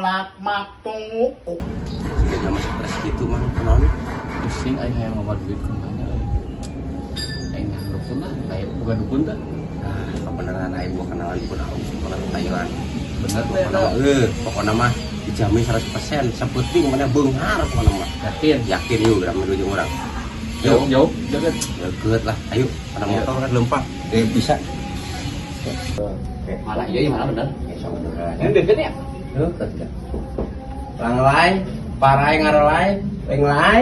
tolak matuk. Jangan masuk stres gitu mah kenon. Pusing aing hayang ngomong duit kemana. Aing dukun lah, kayak bukan dukun dah. Nah, kebenaran aing gua kenalan pun aus kalau Thailand. Bener teh Pokoknya mah dijamin 100%. Sepenting mana beunghar pokoknya mah. Yakin yuk udah menuju orang. Jauh, deket. Deket lah. Ayo, pada motor kan lempar. Bisa. Mana iya, mana bener. Sama dengan. Yang deket ya? Deket. Langlai, parai ngarelai, lenglai.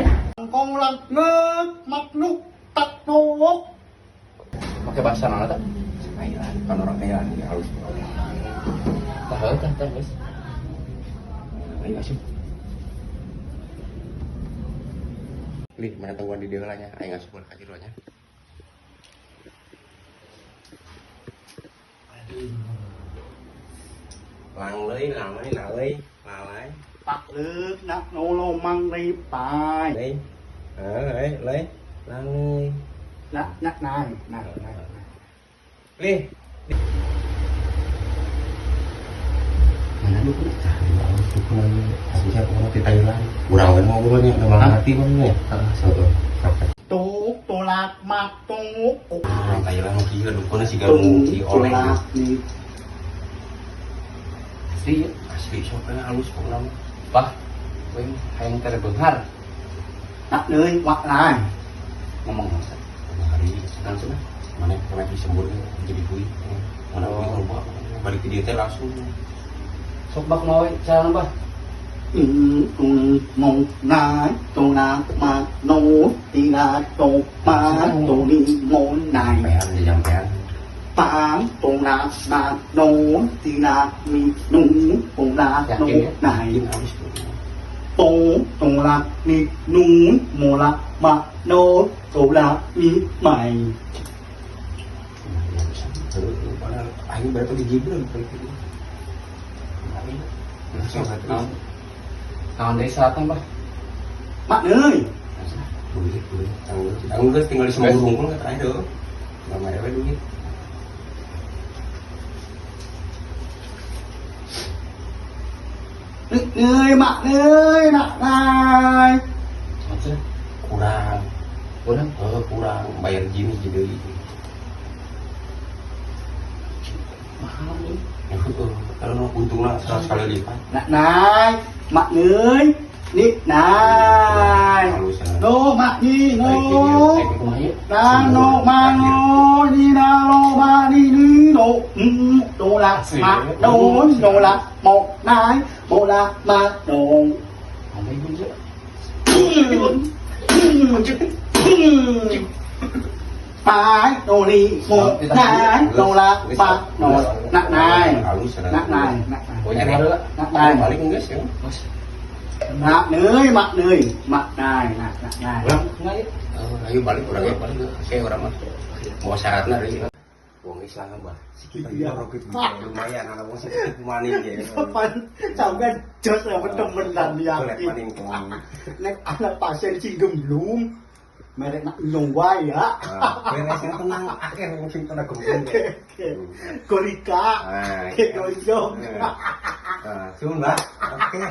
Kong lang nget maknuk tak nuwok. Pakai bahasa mana tak? Thailand, kan orang Thailand ya halus. Tahu guys. Ayo asup. Lih, mana tungguan di dia lah nya. Ayo asup kasih rohnya. Langlai. Tak lek nak nolo mang đi bài. Đây. Lấy. Langlai. Nhắc này. Lih. Mana lu kan cari dukun harusnya orang di Thailand. Kurang kan mau gue nih udah mati kan nih. Tuk tolak matuk. Orang Thailand mungkin dukunnya sih gak mungkin oleh. Asli siapa halus kok lama. Pak, wing hayang tere beunghar. Nak nơi hoặc này. Ngomong masa. Hari Langsung ah. mana kena disembur jadi kui. Mana kui lupa. Balik ke dia teh langsung. Sok bak mau jalan bah. Một nái tô lạc mà nô thì là tô má tô đi ngôi này Sampean ya sampean. tám tô lạc mà nô thì là mi nú tô lạc nô này tô lạc mi nú mô lạc mà nô tô lạc mi mày Anh berarti digibran Kawan dari selatan bah. Mak ơi Duit. Ang tinggal di semua burung pun nggak terakhir. Nggak ada duit. Mak ơi này Macam Kurang. Kurang. Bayar gini jadi. mahal ni. Kalau untungnya 100 kali lipat. Này Mak ơi Nít này Halus ya. Nô Mak đi nô Kumaha Ra nô ma nô đi ra lô ma đi đi nô Đồ lạc Mak đồ lạc một nái bộ lạc mà đồ Ada ibu je. phải đồ đi một nái đồ lạc mà đồ nặng này Halus ya. nặng này Oh, nyari ada lah. nặng này Balik enggak sih? nặng nơi Mak nơi Mak này nặng này Ngai. Ayo balik orangnya balik. Saya orang mah. Mau syaratnya dari uang Islam bah. Sekitar lumayan anak uang sekitar maning ya. Kapan sampai jos yang bener-bener yang Boleh maning tuang. nek anak pasien si gemblung merek nak nyongwai ya Beresnya tenang akhir mungkin kena gemblung. Korika Ah, ke gojong Nah, cuma oke.